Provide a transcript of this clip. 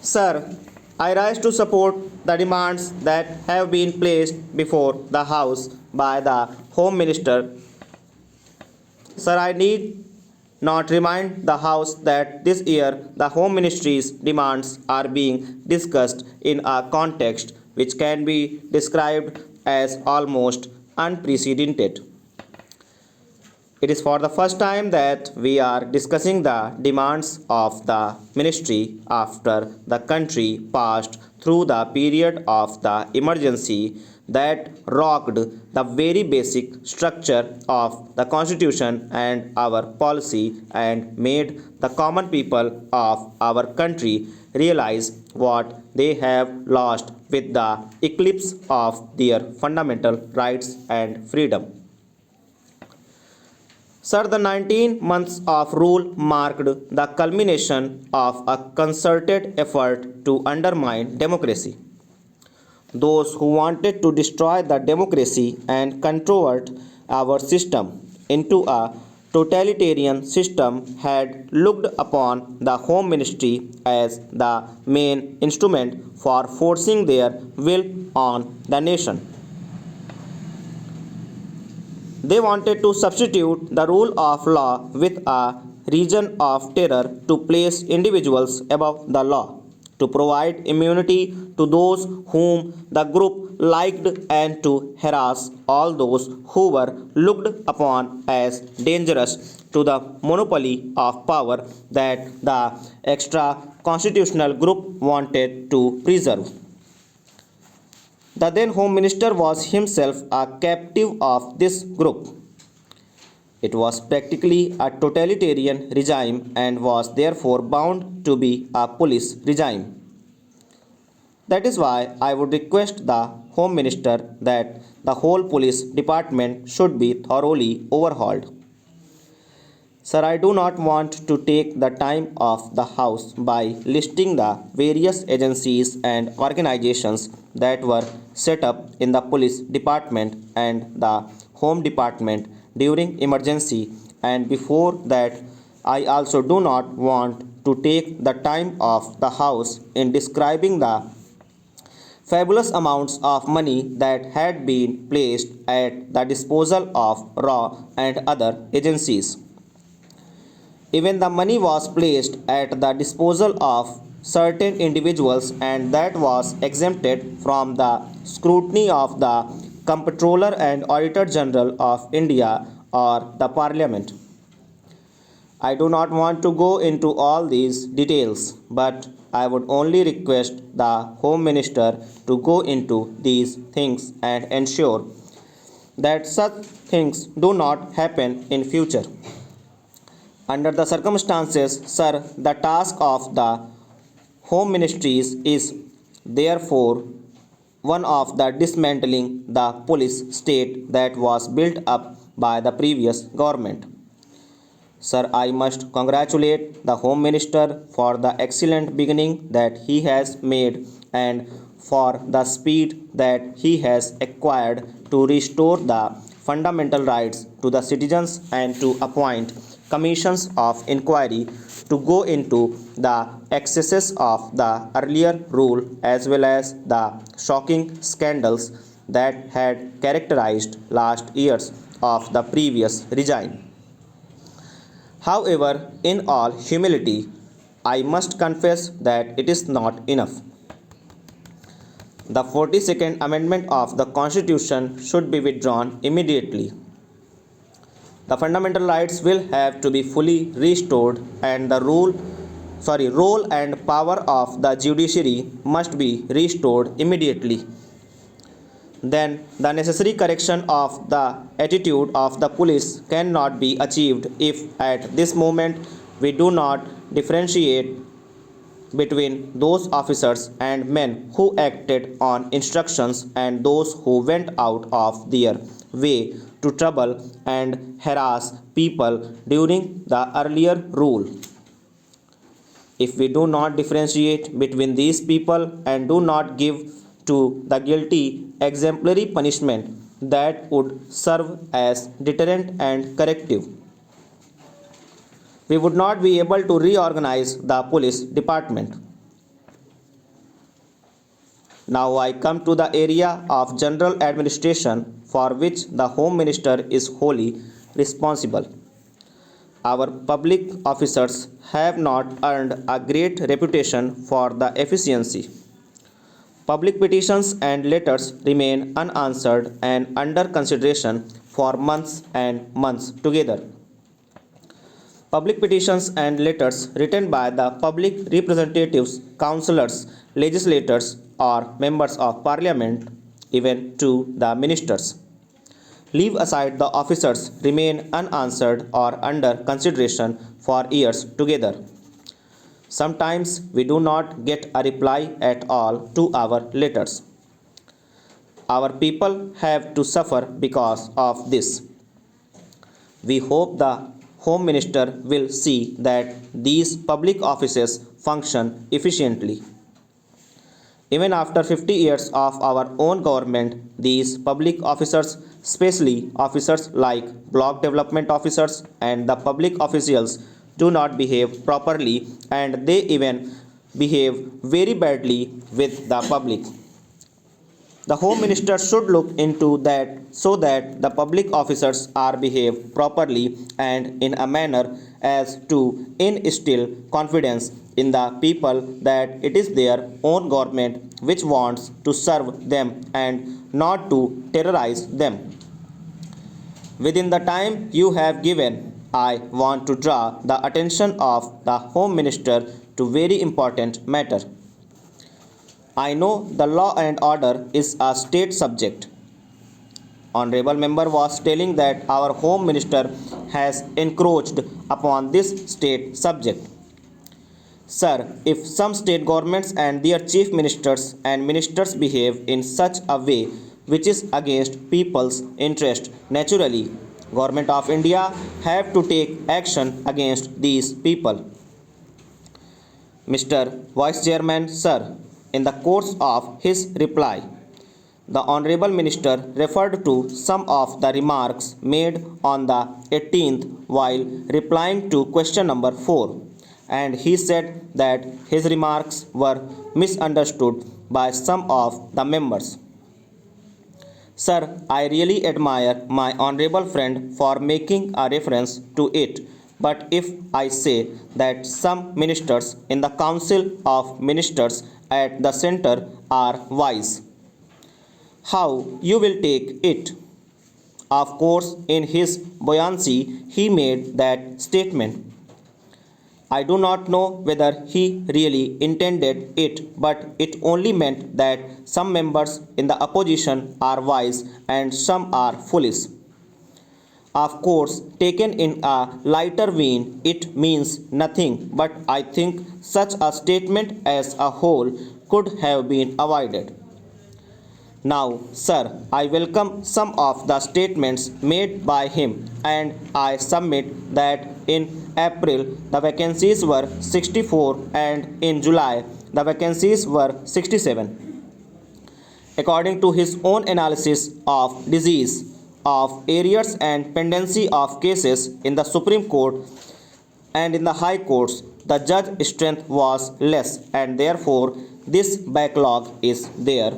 Sir, I rise to support the demands that have been placed before the House by the Home Minister. Sir, I need not remind the House that this year the Home Ministry's demands are being discussed in a context which can be described as almost unprecedented. It is for the first time that we are discussing the demands of the ministry after the country passed through the period of the emergency that rocked the very basic structure of the constitution and our policy and made the common people of our country realize what they have lost with the eclipse of their fundamental rights and freedom. Sir, the 19 months of rule marked the culmination of a concerted effort to undermine democracy. Those who wanted to destroy the democracy and contort our system into a totalitarian system had looked upon the Home Ministry as the main instrument for forcing their will on the nation. They wanted to substitute the rule of law with a region of terror to place individuals above the law, to provide immunity to those whom the group liked, and to harass all those who were looked upon as dangerous to the monopoly of power that the extra constitutional group wanted to preserve. The then Home Minister was himself a captive of this group. It was practically a totalitarian regime and was therefore bound to be a police regime. That is why I would request the Home Minister that the whole police department should be thoroughly overhauled. Sir, I do not want to take the time of the House by listing the various agencies and organizations that were set up in the police department and the home department during emergency, and before that I also do not want to take the time of the House in describing the fabulous amounts of money that had been placed at the disposal of RAW and other agencies. Even the money was placed at the disposal of certain individuals, and that was exempted from the scrutiny of the Comptroller and Auditor General of India or the Parliament. I do not want to go into all these details, but I would only request the Home Minister to go into these things and ensure that such things do not happen in future. Under the circumstances, sir, the task of the Home Ministries is therefore one of the dismantling the police state that was built up by the previous government. Sir, I must congratulate the Home Minister for the excellent beginning that he has made and for the speed that he has acquired to restore the fundamental rights to the citizens and to appoint commissions of inquiry to go into the excesses of the earlier rule as well as the shocking scandals that had characterized last years of the previous regime. However, in all humility, I must confess that it is not enough. The 42nd Amendment of the Constitution should be withdrawn immediately. The fundamental rights will have to be fully restored, and the role and power of the judiciary must be restored immediately. Then the necessary correction of the attitude of the police cannot be achieved if at this moment we do not differentiate between those officers and men who acted on instructions and those who went out of their way to trouble and harass people during the earlier rule. If we do not differentiate between these people and do not give to the guilty exemplary punishment that would serve as deterrent and corrective, we would not be able to reorganize the police department. Now I come to the area of general administration for which the Home Minister is wholly responsible. Our public officers have not earned a great reputation for the efficiency. Public petitions and letters remain unanswered and under consideration for months and months together. Public petitions and letters written by the public representatives, councillors, legislators, or members of parliament, even to the ministers. Leave aside the officers remain unanswered or under consideration for years together. Sometimes we do not get a reply at all to our letters. Our people have to suffer because of this. We hope the Home Minister will see that these public offices function efficiently. Even after 50 years of our own government, these public officers, especially officers like block development officers and the public officials, do not behave properly and they even behave very badly with the public. The Home Minister should look into that so that the public officers are behave properly and in a manner as to instill confidence in the people that it is their own government which wants to serve them and not to terrorize them. Within the time you have given, I want to draw the attention of the Home Minister to very important matter. I know the law and order is a state subject. Honorable member was telling that our Home Minister has encroached upon this state subject. Sir, if some state governments and their chief ministers and ministers behave in such a way which is against people's interest, naturally, Government of India have to take action against these people. Mr. Vice Chairman, sir, in the course of his reply, the Honorable Minister referred to some of the remarks made on the 18th while replying to question number 4, and he said that his remarks were misunderstood by some of the members. Sir, I really admire my honorable friend for making a reference to it. But if I say that some ministers in the Council of Ministers at the center are wise, how you will take it? Of course, in his buoyancy, he made that statement. I do not know whether he really intended it, but it only meant that some members in the opposition are wise and some are foolish. Of course, taken in a lighter vein, it means nothing, but I think such a statement as a whole could have been avoided. Now, sir, I welcome some of the statements made by him, and I submit that in April the vacancies were 64 and in July the vacancies were 67. According to his own analysis of disease, of arrears and pendency of cases in the Supreme Court and in the High Courts, the judge strength was less and therefore this backlog is there.